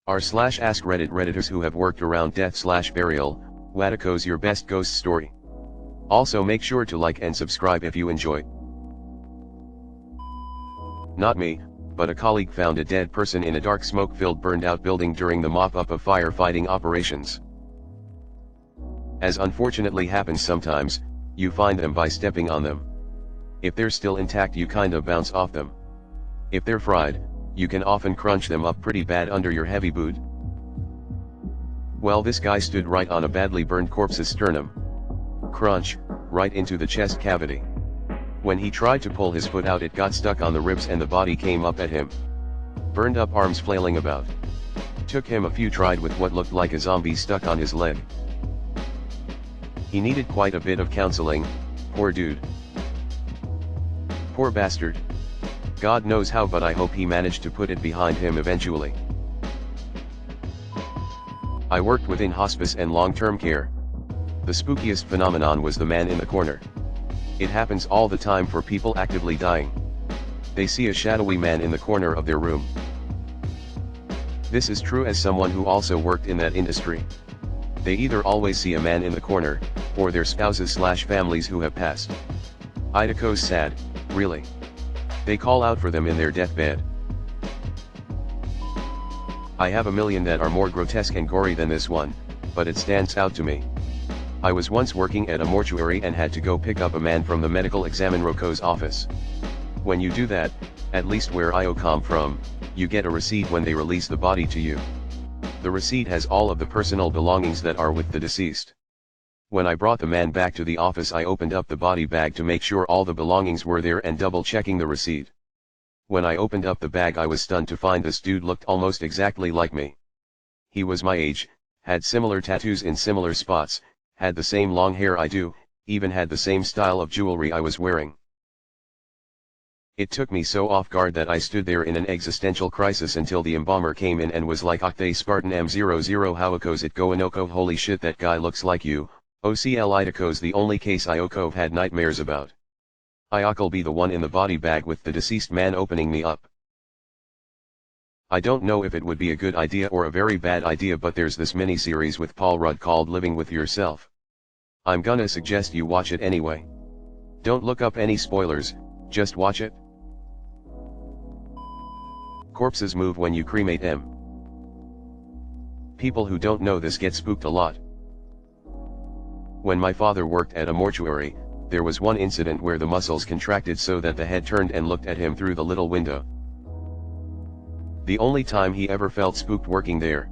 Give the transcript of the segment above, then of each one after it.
r/AskReddit Redditors who have worked around death/burial, Watico's your best ghost story. Also make sure to like and subscribe if you enjoy. Not me, but a colleague found a dead person in a dark smoke-filled burned-out building during the mop-up of firefighting operations. As unfortunately happens sometimes, you find them by stepping on them. If they're still intact you kinda bounce off them. If they're fried, you can often crunch them up pretty bad under your heavy boot. Well, this guy stood right on a badly burned corpse's sternum. Crunch, right into the chest cavity. When he tried to pull his foot out, it got stuck on the ribs and the body came up at him. Burned up arms flailing about. Took him a few tried with what looked like a zombie stuck on his leg. He needed quite a bit of counseling, poor dude. Poor bastard. God knows how, but I hope he managed to put it behind him eventually. I worked within hospice and long-term care. The spookiest phenomenon was the man in the corner. It happens all the time for people actively dying. They see a shadowy man in the corner of their room. This is true as someone who also worked in that industry. They either always see a man in the corner, or their spouses/families who have passed. Watico's sad, really. They call out for them in their deathbed. I have a million that are more grotesque and gory than this one, but it stands out to me. I was once working at a mortuary and had to go pick up a man from the medical examiner's office. When you do that, at least where I come from, you get a receipt when they release the body to you. The receipt has all of the personal belongings that are with the deceased. When I brought the man back to the office, I opened up the body bag to make sure all the belongings were there and double-checking the receipt. When I opened up the bag, I was stunned to find this dude looked almost exactly like me. He was my age, had similar tattoos in similar spots, had the same long hair I do, even had the same style of jewelry I was wearing. It took me so off guard that I stood there in an existential crisis until the embalmer came in and was like, "Octay Spartan M00 how goes it going Oko, holy shit, that guy looks like you." OCL Watico's the only case Ioko had nightmares about. I'll be the one in the body bag with the deceased man opening me up. I don't know if it would be a good idea or a very bad idea, but there's this mini-series with Paul Rudd called Living with Yourself. I'm gonna suggest you watch it anyway. Don't look up any spoilers, just watch it. Corpses move when you cremate them. People who don't know this get spooked a lot. When my father worked at a mortuary, there was one incident where the muscles contracted so that the head turned and looked at him through the little window. The only time he ever felt spooked working there.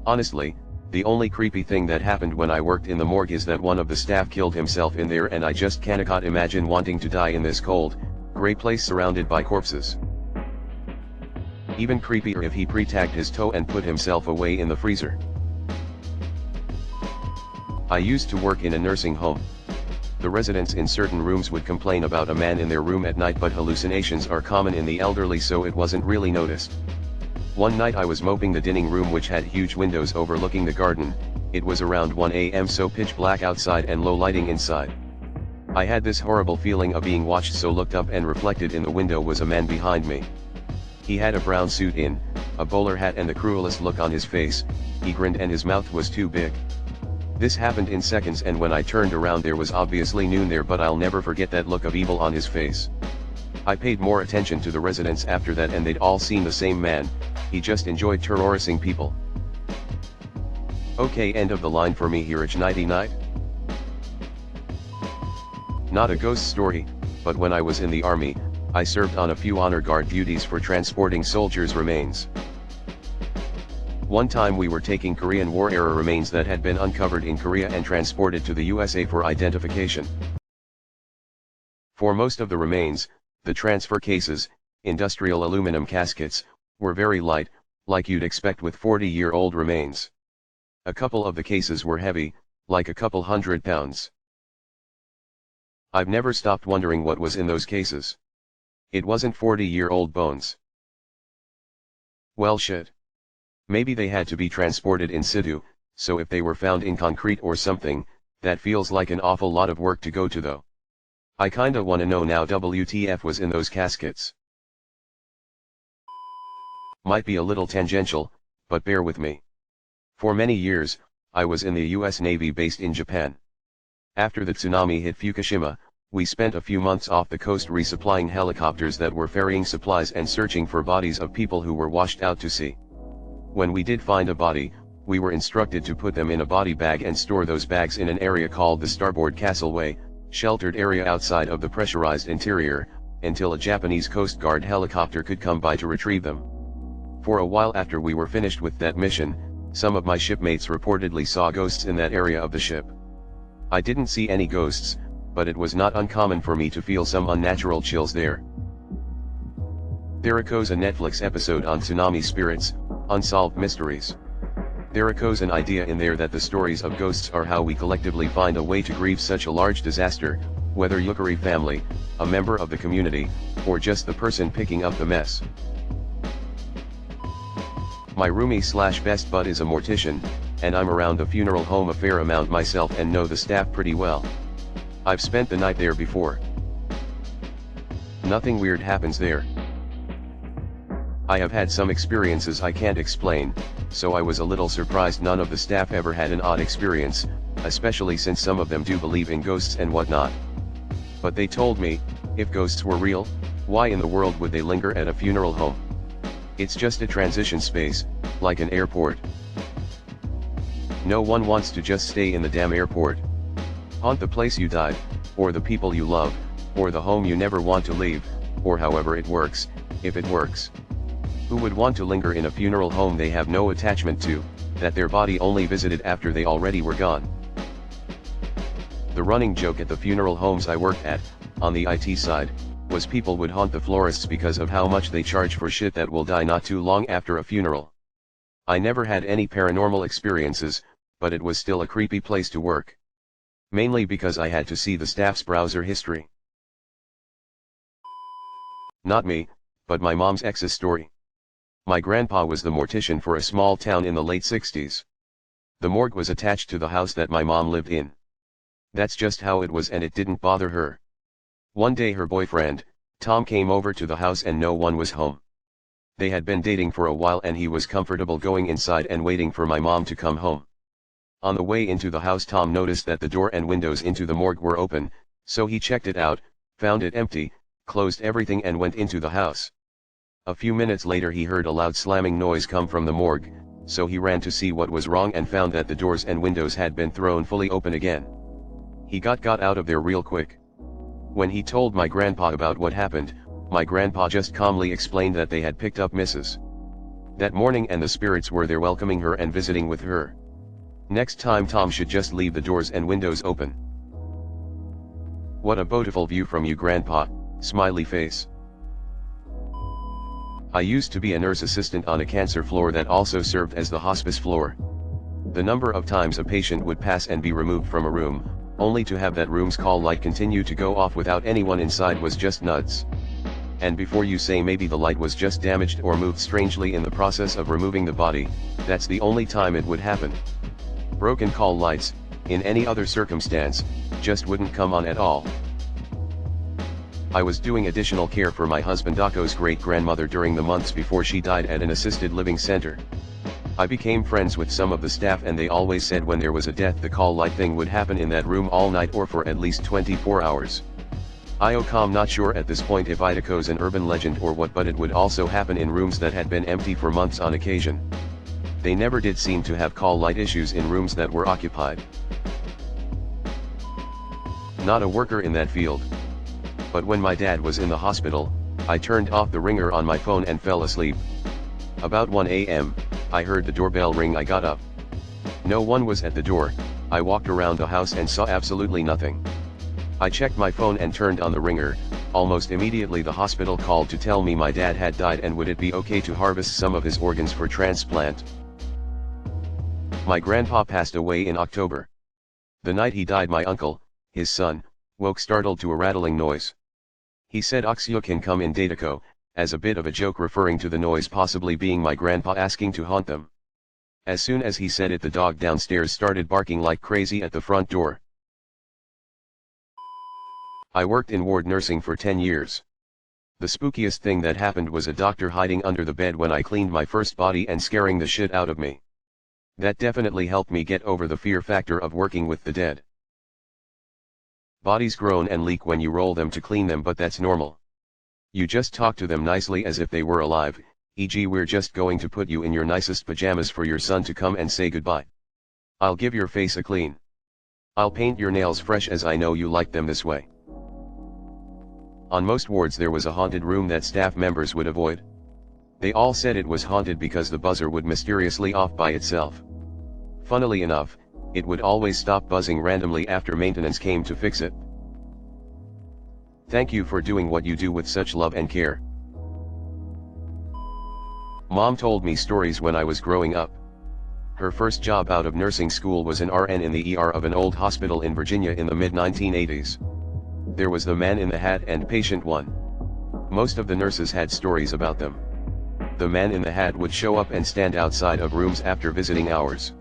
Honestly, the only creepy thing that happened when I worked in the morgue is that one of the staff killed himself in there, and I just cannot imagine wanting to die in this cold, gray place surrounded by corpses. Even creepier if he pre-tagged his toe and put himself away in the freezer. I used to work in a nursing home. The residents in certain rooms would complain about a man in their room at night, but hallucinations are common in the elderly, so it wasn't really noticed. One night I was moping the dining room, which had huge windows overlooking the garden. It was around 1 a.m. so pitch black outside and low lighting inside. I had this horrible feeling of being watched, so looked up, and reflected in the window was a man behind me. He had a brown suit in, a bowler hat, and the cruelest look on his face. He grinned and his mouth was too big. This happened in seconds, and when I turned around there was obviously noon there, but I'll never forget that look of evil on his face. I paid more attention to the residents after that, and they'd all seen the same man. He just enjoyed terrorizing people. Okay, end of the line for me here at Nighty Night. Not a ghost story, but when I was in the army, I served on a few honor guard duties for transporting soldiers' remains. One time we were taking Korean War-era remains that had been uncovered in Korea and transported to the USA for identification. For most of the remains, the transfer cases, industrial aluminum caskets, were very light, like you'd expect with 40-year-old remains. A couple of the cases were heavy, like a couple 100 pounds. I've never stopped wondering what was in those cases. It wasn't 40-year-old bones. Well, shit. Maybe they had to be transported in situ, so if they were found in concrete or something, that feels like an awful lot of work to go to though. I kinda wanna know now WTF was in those caskets. Might be a little tangential, but bear with me. For many years, I was in the US Navy based in Japan. After the tsunami hit Fukushima, we spent a few months off the coast resupplying helicopters that were ferrying supplies and searching for bodies of people who were washed out to sea. When we did find a body, we were instructed to put them in a body bag and store those bags in an area called the Starboard Castleway, sheltered area outside of the pressurized interior, until a Japanese Coast Guard helicopter could come by to retrieve them. For a while after we were finished with that mission, some of my shipmates reportedly saw ghosts in that area of the ship. I didn't see any ghosts, but it was not uncommon for me to feel some unnatural chills there. There occurs a Netflix episode on tsunami spirits, unsolved mysteries. There occurs an idea in there that the stories of ghosts are how we collectively find a way to grieve such a large disaster, whether Yukari family, a member of the community, or just the person picking up the mess. My roomie/best bud is a mortician, and I'm around the funeral home a fair amount myself and know the staff pretty well. I've spent the night there before. Nothing weird happens there. I have had some experiences I can't explain, so I was a little surprised none of the staff ever had an odd experience, especially since some of them do believe in ghosts and whatnot. But they told me, if ghosts were real, why in the world would they linger at a funeral home? It's just a transition space, like an airport. No one wants to just stay in the damn airport. Haunt the place you died, or the people you love, or the home you never want to leave, or however it works, if it works. Who would want to linger in a funeral home they have no attachment to, that their body only visited after they already were gone? The running joke at the funeral homes I worked at, on the IT side, was people would haunt the florists because of how much they charge for shit that will die not too long after a funeral. I never had any paranormal experiences, but it was still a creepy place to work. Mainly because I had to see the staff's browser history. Not me, but my mom's ex's story. My grandpa was the mortician for a small town in the late 60s. The morgue was attached to the house that my mom lived in. That's just how it was, and it didn't bother her. One day her boyfriend, Tom, came over to the house and no one was home. They had been dating for a while and he was comfortable going inside and waiting for my mom to come home. On the way into the house, Tom noticed that the door and windows into the morgue were open, so he checked it out, found it empty, closed everything and went into the house. A few minutes later he heard a loud slamming noise come from the morgue, so he ran to see what was wrong and found that the doors and windows had been thrown fully open again. He got out of there real quick. When he told my grandpa about what happened, my grandpa just calmly explained that they had picked up Mrs. that morning and the spirits were there welcoming her and visiting with her. Next time Tom should just leave the doors and windows open. What a beautiful view from you, Grandpa, smiley face. I used to be a nurse assistant on a cancer floor that also served as the hospice floor. The number of times a patient would pass and be removed from a room, only to have that room's call light continue to go off without anyone inside, was just nuts. And before you say maybe the light was just damaged or moved strangely in the process of removing the body, that's the only time it would happen. Broken call lights, in any other circumstance, just wouldn't come on at all. I was doing additional care for my husband Dako's great-grandmother during the months before she died at an assisted living center. I became friends with some of the staff and they always said when there was a death the call light thing would happen in that room all night or for at least 24 hours. I'm not sure at this point if Idako's an urban legend or what, but it would also happen in rooms that had been empty for months on occasion. They never did seem to have call light issues in rooms that were occupied. Not a worker in that field. But when my dad was in the hospital, I turned off the ringer on my phone and fell asleep. About 1 a.m., I heard the doorbell ring. I got up. No one was at the door. I walked around the house and saw absolutely nothing. I checked my phone and turned on the ringer. Almost immediately the hospital called to tell me my dad had died and would it be okay to harvest some of his organs for transplant. My grandpa passed away in October. The night he died, my uncle, his son, woke startled to a rattling noise. He said Oxyo can come in Datako, as a bit of a joke referring to the noise possibly being my grandpa asking to haunt them. As soon as he said it, the dog downstairs started barking like crazy at the front door. I worked in ward nursing for 10 years. The spookiest thing that happened was a doctor hiding under the bed when I cleaned my first body and scaring the shit out of me. That definitely helped me get over the fear factor of working with the dead. Bodies groan and leak when you roll them to clean them, but that's normal. You just talk to them nicely as if they were alive, e.g. we're just going to put you in your nicest pajamas for your son to come and say goodbye. I'll give your face a clean. I'll paint your nails fresh as I know you like them this way. On most wards there was a haunted room that staff members would avoid. They all said it was haunted because the buzzer would mysteriously off by itself. Funnily enough, it would always stop buzzing randomly after maintenance came to fix it. Thank you for doing what you do with such love and care. Mom told me stories when I was growing up. Her first job out of nursing school was an RN in the ER of an old hospital in Virginia in the mid-1980s. There was the man in the hat and patient one. Most of the nurses had stories about them. The man in the hat would show up and stand outside of rooms after visiting hours.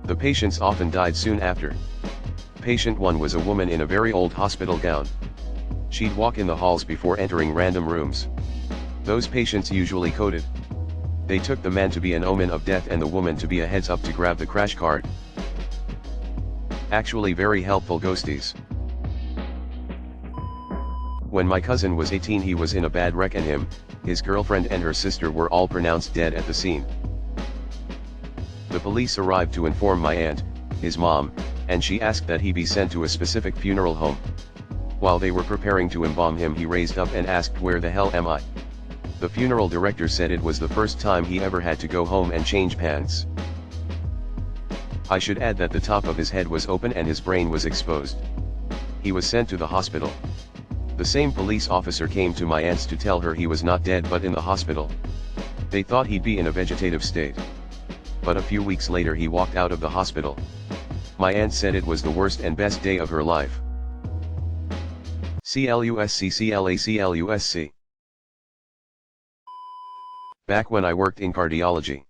The patients often died soon after. Patient one was a woman in a very old hospital gown. She'd walk in the halls before entering random rooms. Those patients usually coded. They took the man to be an omen of death and the woman to be a heads up to grab the crash card. Actually very helpful ghosties. When my cousin was 18 he was in a bad wreck and him, his girlfriend and her sister were all pronounced dead at the scene. The police arrived to inform my aunt, his mom, and she asked that he be sent to a specific funeral home. While they were preparing to embalm him he raised up and asked, "Where the hell am I?" The funeral director said it was the first time he ever had to go home and change pants. I should add that the top of his head was open and his brain was exposed. He was sent to the hospital. The same police officer came to my aunt's to tell her he was not dead but in the hospital. They thought he'd be in a vegetative state. But a few weeks later he walked out of the hospital. My aunt said it was the worst and best day of her life. CLUSC. Back when I worked in cardiology,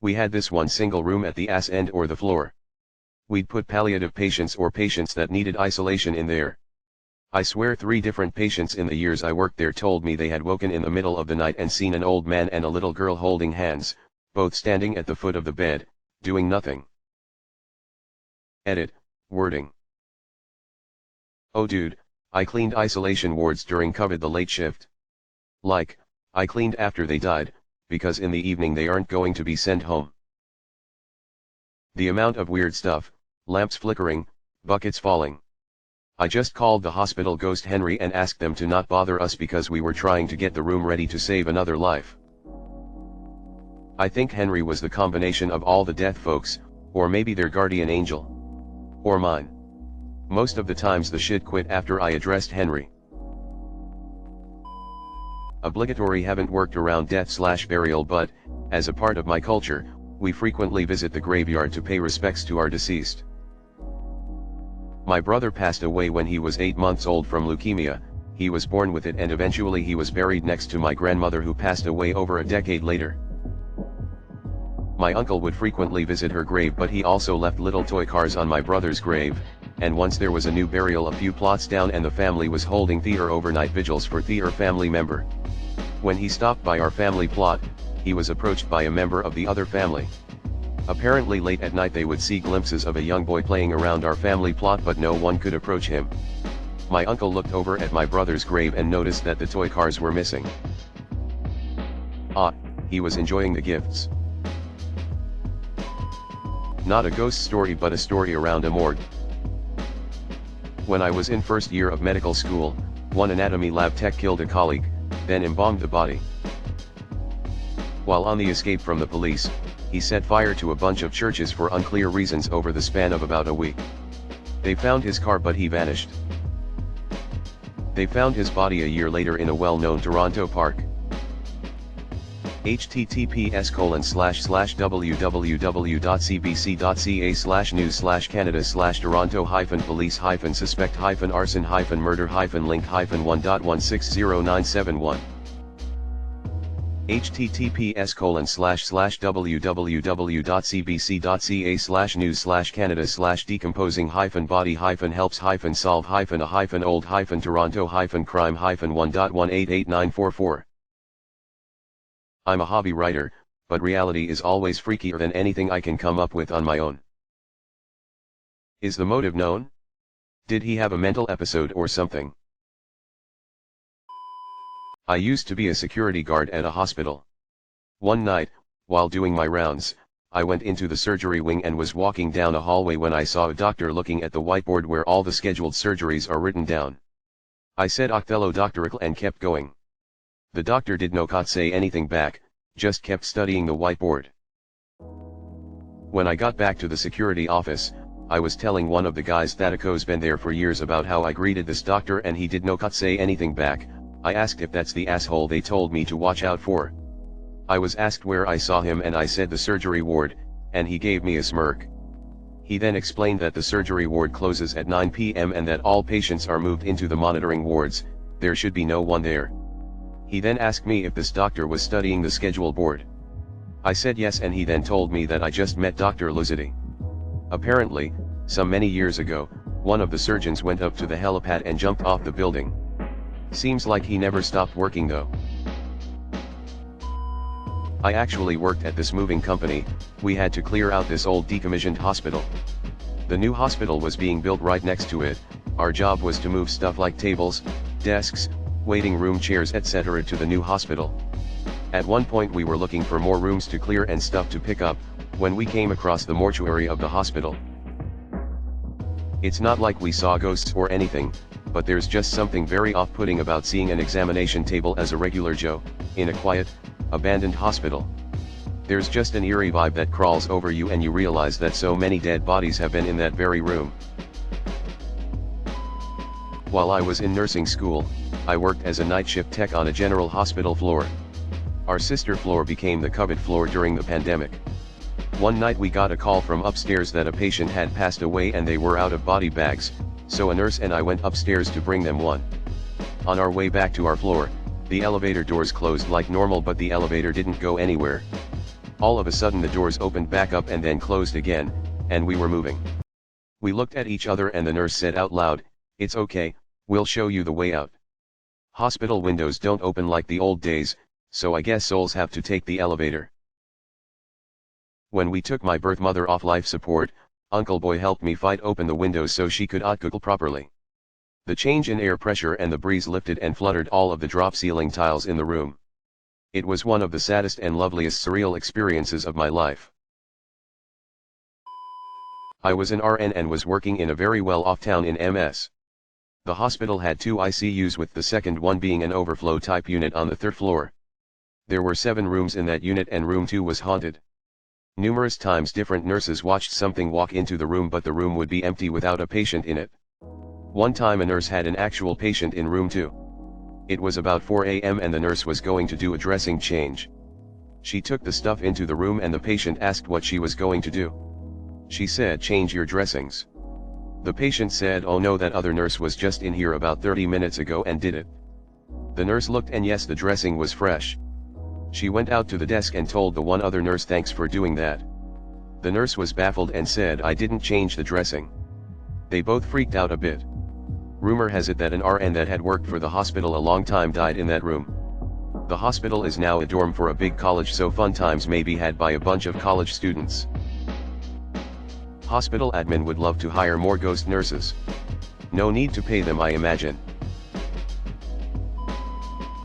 we had this one single room at the ass end or the floor. We'd put palliative patients or patients that needed isolation in there. I swear 3 different patients in the years I worked there told me they had woken in the middle of the night and seen an old man and a little girl holding hands, both standing at the foot of the bed, doing nothing. Edit, wording. Oh dude, I cleaned isolation wards during COVID the late shift. Like, I cleaned after they died, because in the evening they aren't going to be sent home. The amount of weird stuff, lamps flickering, buckets falling. I just called the hospital ghost Henry and asked them to not bother us because we were trying to get the room ready to save another life. I think Henry was the combination of all the death folks, or maybe their guardian angel. Or mine. Most of the times the shit quit after I addressed Henry. Obligatory haven't worked around death/burial, but, as a part of my culture, we frequently visit the graveyard to pay respects to our deceased. My brother passed away when he was 8 months old from leukemia. He was born with it and eventually he was buried next to my grandmother who passed away over a decade later. My uncle would frequently visit her grave, but he also left little toy cars on my brother's grave, and once there was a new burial a few plots down and the family was holding theater overnight vigils for theater family member. When he stopped by our family plot, he was approached by a member of the other family. Apparently late at night they would see glimpses of a young boy playing around our family plot but no one could approach him. My uncle looked over at my brother's grave and noticed that the toy cars were missing. Ah, he was enjoying the gifts. Not a ghost story but a story around a morgue. When I was in first year of medical school, one anatomy lab tech killed a colleague, then embalmed the body. While on the escape from the police, he set fire to a bunch of churches for unclear reasons over the span of about a week. They found his car but he vanished. They found his body a year later in a well-known Toronto park. https://www.cbc.ca/news/canada/toronto-police-suspect-arson-murder-link-1.1609711 https://www.cbc.ca/news/canada/decomposing-body-hive-crime-1.1889444. I'm a hobby writer, but reality is always freakier than anything I can come up with on my own. Is the motive known? Did he have a mental episode or something? I used to be a security guard at a hospital. One night, while doing my rounds, I went into the surgery wing and was walking down a hallway when I saw a doctor looking at the whiteboard where all the scheduled surgeries are written down. I said "Octhello doctorical" and kept going. The doctor did not say anything back, just kept studying the whiteboard. When I got back to the security office, I was telling one of the guys that who's been there for years about how I greeted this doctor and he did not say anything back. I asked if that's the asshole they told me to watch out for. I was asked where I saw him and I said the surgery ward, and he gave me a smirk. He then explained that the surgery ward closes at 9 p.m. and that all patients are moved into the monitoring wards, there should be no one there. He then asked me if this doctor was studying the schedule board. I said yes, and he then told me that I just met Dr. Luzity. Apparently, some many years ago, one of the surgeons went up to the helipad and jumped off the building. Seems like he never stopped working though. I actually worked at this moving company. We had to clear out this old decommissioned hospital. The new hospital was being built right next to it. Our job was to move stuff like tables, desks, waiting room chairs etc. to the new hospital. At one point we were looking for more rooms to clear and stuff to pick up, when we came across the mortuary of the hospital. It's not like we saw ghosts or anything, but there's just something very off-putting about seeing an examination table as a regular Joe, in a quiet, abandoned hospital. There's just an eerie vibe that crawls over you and you realize that so many dead bodies have been in that very room. While I was in nursing school, I worked as a night shift tech on a general hospital floor. Our sister floor became the COVID floor during the pandemic. One night we got a call from upstairs that a patient had passed away and they were out of body bags, so a nurse and I went upstairs to bring them one. On our way back to our floor, the elevator doors closed like normal, but the elevator didn't go anywhere. All of a sudden the doors opened back up and then closed again, and we were moving. We looked at each other and the nurse said out loud, "It's okay, we'll show you the way out." Hospital windows don't open like the old days, so I guess souls have to take the elevator. When we took my birth mother off life support, Uncle Boy helped me fight open the windows so she could out-Google properly. The change in air pressure and the breeze lifted and fluttered all of the drop ceiling tiles in the room. It was one of the saddest and loveliest surreal experiences of my life. I was an RN and was working in a very well-off town in MS. The hospital had 2 ICUs, with the second one being an overflow type unit on the 3rd floor. There were 7 rooms in that unit and room 2 was haunted. Numerous times different nurses watched something walk into the room, but the room would be empty without a patient in it. One time a nurse had an actual patient in room 2. It was about 4 a.m. and the nurse was going to do a dressing change. She took the stuff into the room and the patient asked what she was going to do. She said, "Change your dressings." The patient said, "Oh no, that other nurse was just in here about 30 minutes ago and did it." The nurse looked and yes, the dressing was fresh. She went out to the desk and told the one other nurse, "Thanks for doing that." The nurse was baffled and said, "I didn't change the dressing." They both freaked out a bit. Rumor has it that an RN that had worked for the hospital a long time died in that room. The hospital is now a dorm for a big college, so fun times may be had by a bunch of college students. Hospital admin would love to hire more ghost nurses. No need to pay them, I imagine.